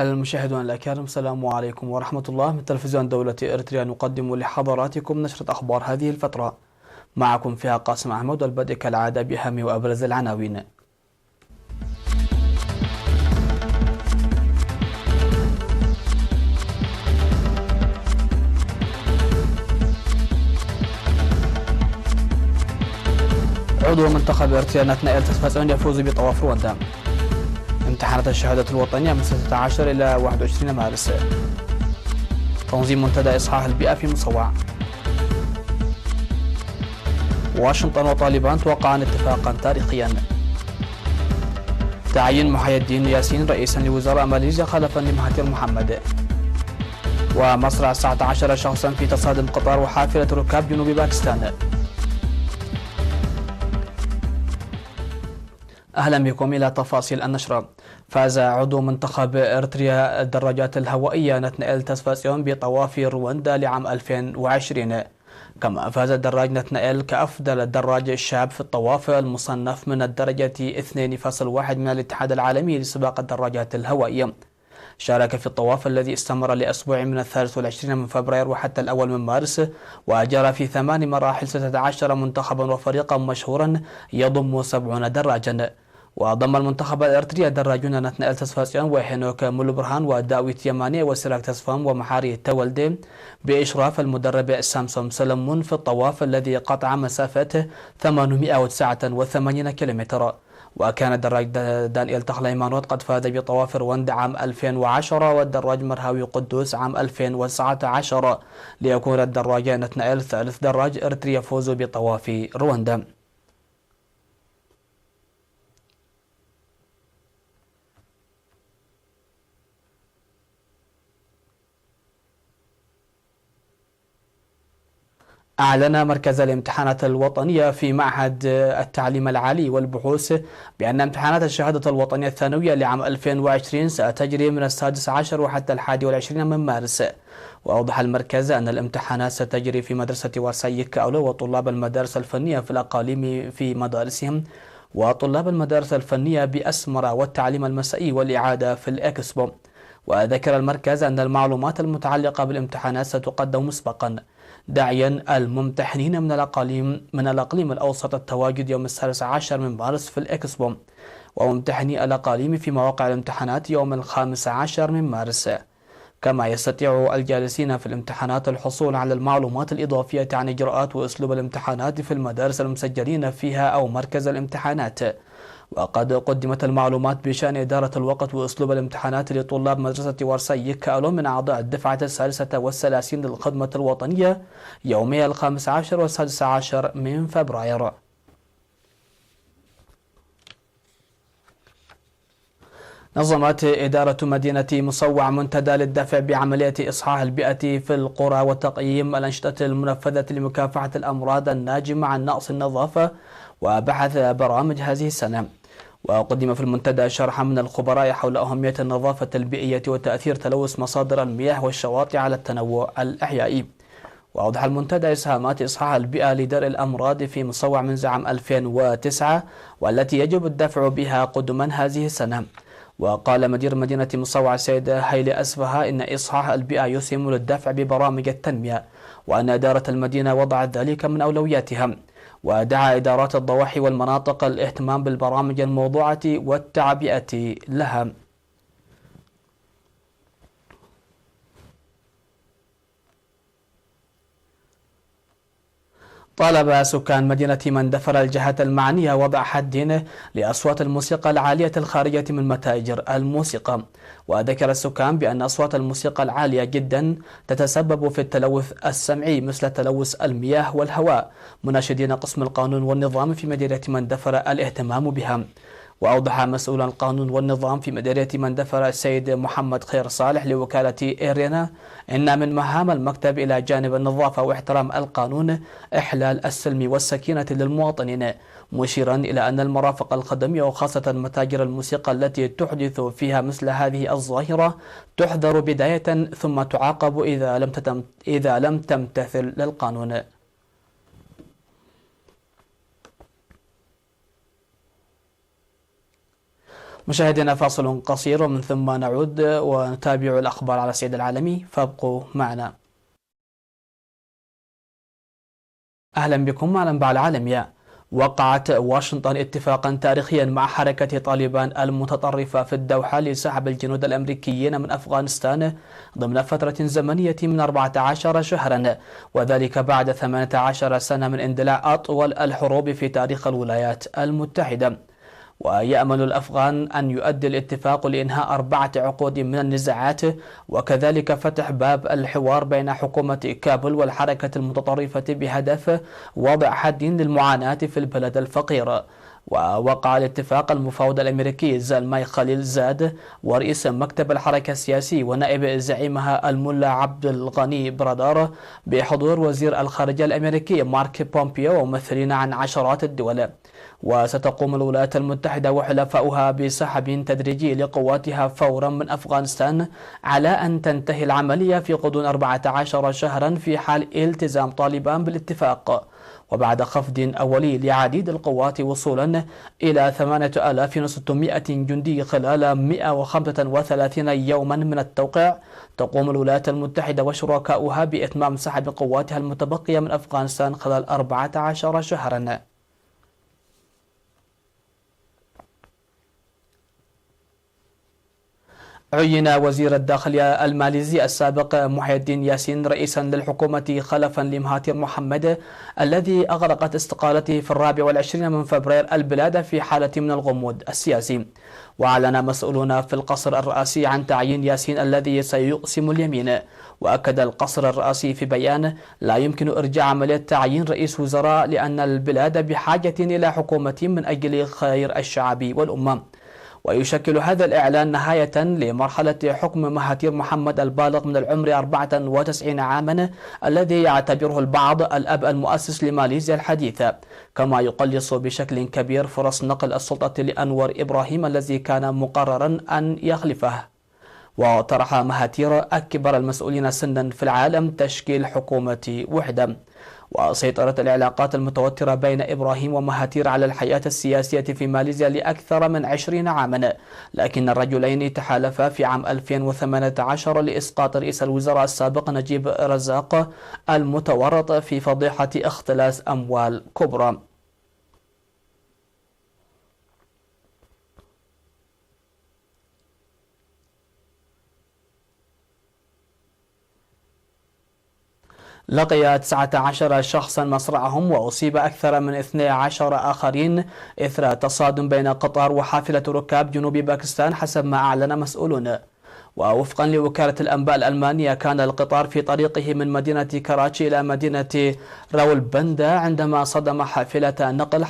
المشاهدون الأكارم، السلام عليكم ورحمة الله. من تلفزيون دولة إريتريا نقدم لحضراتكم نشرة أخبار هذه الفترة، معكم فيها قاسم أحمد، والبدء كالعادة بأهم وأبرز العناوين. عضو منتخب إريتريا نتنائيل تسفاسيون يفوز بطواف رواندا. امتحانات الشهادة الوطنية من 16 إلى 21 مارس. تنظيم منتدى إصحاح البيئة في مصوع. واشنطن وطالبان توقعان اتفاقا تاريخيا. تعيين محي الدين ياسين رئيسا لوزراء ماليزيا خلفا لمهاتير محمد. ومصرع 19 شخصا في تصادم قطار وحافلة ركاب جنوب باكستان. أهلا بكم إلى تفاصيل النشرة. فاز عضو منتخب إريتريا الدراجات الهوائية نتنائيل تسفاسيون بطواف رواندا لعام 2020. كما فاز الدراج نتنائيل كأفضل الدراج الشاب في الطواف المصنف من الدرجة 2.1 من الاتحاد العالمي لسباق الدراجات الهوائية. شارك في الطواف الذي استمر لأسبوع من 23 من فبراير وحتى الأول من مارس، وجرى في 8 مراحل 16 منتخبا وفريقا مشهورا يضم 70 دراجا. وضم المنتخب الإريتري دراجون نتنائيل تسفاسيون وهينوك مولبرهان وداويت يماني وسراك تسفام ومحاري تولدي بإشراف المدرب سامسون سلمون في الطواف الذي قطع مسافته 889 كيلومتر. وكان الدراج دانيال تخليمانوت قد فاز بطواف رواندا عام 2010 والدراج مرهاوي قدوس عام 2019 ليكون الدراج نتنائيل ثالث دراج إريتري يفوز بطواف رواندا. أعلن مركز الامتحانات الوطنية في معهد التعليم العالي والبحوث بأن امتحانات الشهادة الوطنية الثانوية لعام 2020 ستجري من 16 وحتى 21 من مارس. وأوضح المركز أن الامتحانات ستجري في مدرسة واسايك أولو وطلاب المدارس الفنية في الأقاليم في مدارسهم، وطلاب المدارس الفنية بأسمرة والتعليم المسائي والإعادة في الإكسبو. وذكر المركز أن المعلومات المتعلقة بالامتحانات ستقدم مسبقا، داعيا الممتحنين من الأقليم الأوسط التواجد يوم 16 من مارس في الإكسبو، وممتحني الأقاليم في مواقع الامتحانات يوم 15 من مارس. كما يستطيع الجالسين في الامتحانات الحصول على المعلومات الإضافية عن إجراءات وأسلوب الامتحانات في المدارس المسجلين فيها أو مركز الامتحانات. وقد قدمت المعلومات بشأن إدارة الوقت وأسلوب الامتحانات لطلاب مدرسة وارسايك كأولو من أعضاء الدفعة 33 للخدمة الوطنية يومي 15 و16 من فبراير. نظمت إدارة مدينة مصوع منتدى للدفع بعملية إصحاح البيئة في القرى وتقييم الأنشطة المنفذة لمكافحة الأمراض الناجمة عن نقص النظافة وبحث برامج هذه السنة. وقدم في المنتدى شرح من الخبراء حول أهمية النظافة البيئية وتأثير تلوث مصادر المياه والشواطئ على التنوع الأحيائي. وأوضح المنتدى إسهامات إصحاح البيئة لدرء الأمراض في مصوع منذ عام 2009 والتي يجب الدفع بها قدما هذه السنة. وقال مدير مدينة مصوع السيد هيلي أسفها إن إصحاح البيئة يسهم للدفع ببرامج التنمية، وأن إدارة المدينة وضعت ذلك من أولوياتها. ودعا إدارات الضواحي والمناطق الاهتمام بالبرامج الموضوعة والتعبئة لها. طالب سكان مدينة مندفر الجهات المعنية وضع حد لأصوات الموسيقى العالية الخارجة من متاجر الموسيقى. وذكر السكان بأن أصوات الموسيقى العالية جدا تتسبب في التلوث السمعي مثل تلوث المياه والهواء، مناشدين قسم القانون والنظام في مدينة مندفر الاهتمام بها. وأوضح مسؤول القانون والنظام في مديرية مندفر السيد محمد خير صالح لوكالة إيرينا إن من مهام المكتب إلى جانب النظافة واحترام القانون إحلال السلم والسكينة للمواطنين، مشيرا إلى أن المرافق الخدمية وخاصة متاجر الموسيقى التي تحدث فيها مثل هذه الظاهرة تحذر بداية ثم تعاقب إذا لم تمتثل للقانون. مشاهدينا فاصل قصير ومن ثم نعود ونتابع الأخبار على الصعيد العالمي، فابقوا معنا. أهلا بكم على أنباء العالمية. وقعت واشنطن اتفاقا تاريخيا مع حركة طالبان المتطرفة في الدوحة لسحب الجنود الأمريكيين من أفغانستان ضمن فترة زمنية من 14 شهرا، وذلك بعد 18 سنة من اندلاع أطول الحروب في تاريخ الولايات المتحدة. ويأمل الأفغان أن يؤدي الاتفاق لإنهاء 4 عقود من النزاعات، وكذلك فتح باب الحوار بين حكومة كابول والحركة المتطرفة بهدف وضع حد للمعاناة في البلد الفقير. ووقع الاتفاق المفوض الأمريكي زلماي خليل زاد ورئيس مكتب الحركة السياسي ونائب زعيمها الملا عبد الغني برادار بحضور وزير الخارجية الأمريكي مارك بومبيو وممثلين عن عشرات الدول. وستقوم الولايات المتحدة وحلفاؤها بسحب تدريجي لقواتها فورا من أفغانستان على أن تنتهي العملية في غضون 14 شهرا في حال التزام طالبان بالاتفاق، وبعد خفض أولي لعديد القوات وصولا إلى 8600 جندي خلال 135 يوما من التوقيع. تقوم الولايات المتحدة وشركاؤها بإتمام سحب قواتها المتبقية من أفغانستان خلال 14 شهرا. عين وزير الداخلية الماليزي السابق محي الدين ياسين رئيسا للحكومة خلفا لمهاتير محمد الذي أغرقت استقالته في 24 من فبراير البلاد في حالة من الغموض السياسي. وأعلن مسؤولون في القصر الرئاسي عن تعيين ياسين الذي سيقسم اليمين. وأكد القصر الرئاسي في بيان: لا يمكن إرجاع عملية تعيين رئيس وزراء لأن البلاد بحاجة إلى حكومة من أجل خير الشعب والأمة. ويشكل هذا الإعلان نهاية لمرحلة حكم مهاتير محمد البالغ من العمر 94 عاما الذي يعتبره البعض الأب المؤسس لماليزيا الحديثة، كما يقلص بشكل كبير فرص نقل السلطة لأنور إبراهيم الذي كان مقررا أن يخلفه. وطرح مهاتير أكبر المسؤولين سنا في العالم تشكيل حكومة وحدة. وسيطرت العلاقات المتوترة بين إبراهيم ومهاتير على الحياة السياسية في ماليزيا لأكثر من 20 عاما، لكن الرجلين تحالفا في عام 2018 لإسقاط رئيس الوزراء السابق نجيب رزاق المتورط في فضيحة اختلاس أموال كبرى. لقي 19 شخصا مصرعهم وأصيب أكثر من 12 آخرين إثر تصادم بين قطار وحافلة ركاب جنوب باكستان حسب ما أعلن مسؤولون. ووفقا لوكالة الأنباء الألمانية كان القطار في طريقه من مدينة كراتشي إلى مدينة راولبندا عندما صدم حافلة نقل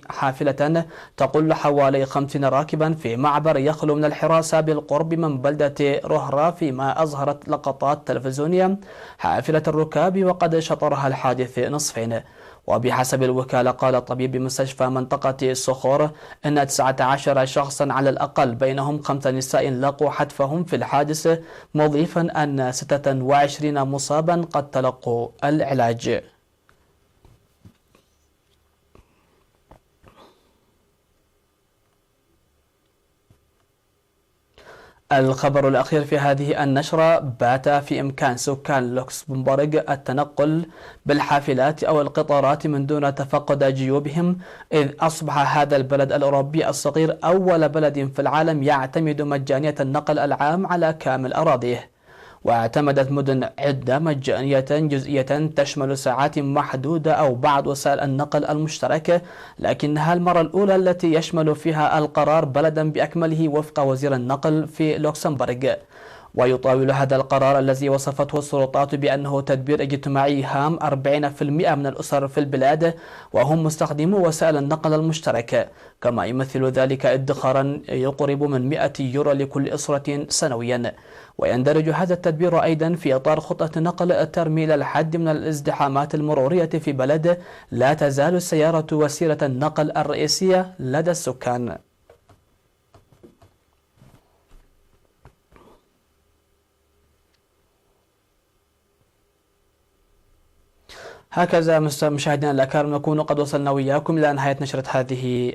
حافلة تقل حوالي 50 راكبا في معبر يخلو من الحراسة بالقرب من بلدة روهرا، فيما أظهرت لقطات تلفزيونية حافلة الركاب وقد شطرها الحادث نصفين. وبحسب الوكالة قال الطبيب بمستشفى منطقة سخور أن 19 شخصا على الأقل بينهم 5 نساء لقوا حتفهم في الحادث، مضيفا أن 26 مصابا قد تلقوا العلاج. الخبر الأخير في هذه النشرة: بات في إمكان سكان لوكسمبورغ التنقل بالحافلات أو القطارات من دون تفقد جيوبهم، إذ أصبح هذا البلد الأوروبي الصغير أول بلد في العالم يعتمد مجانية النقل العام على كامل أراضيه. واعتمدت مدن عدة مجانية جزئية تشمل ساعات محدودة أو بعض وسائل النقل المشتركة، لكنها المرة الأولى التي يشمل فيها القرار بلدا بأكمله وفق وزير النقل في لوكسمبورغ. ويطاول هذا القرار الذي وصفته السلطات بأنه تدبير اجتماعي هام 40% من الأسر في البلاد وهم مستخدمو وسائل النقل المشتركة، كما يمثل ذلك ادخارا يقرب من 100 يورو لكل أسرة سنويا. ويندرج هذا التدبير أيضا في إطار خطة نقل ترمي إلى الحد من الازدحامات المرورية في بلد لا تزال السيارة وسيلة النقل الرئيسية لدى السكان. هكذا مشاهدينا الأكارم نكون قد وصلنا وإياكم إلى نهاية نشرة هذه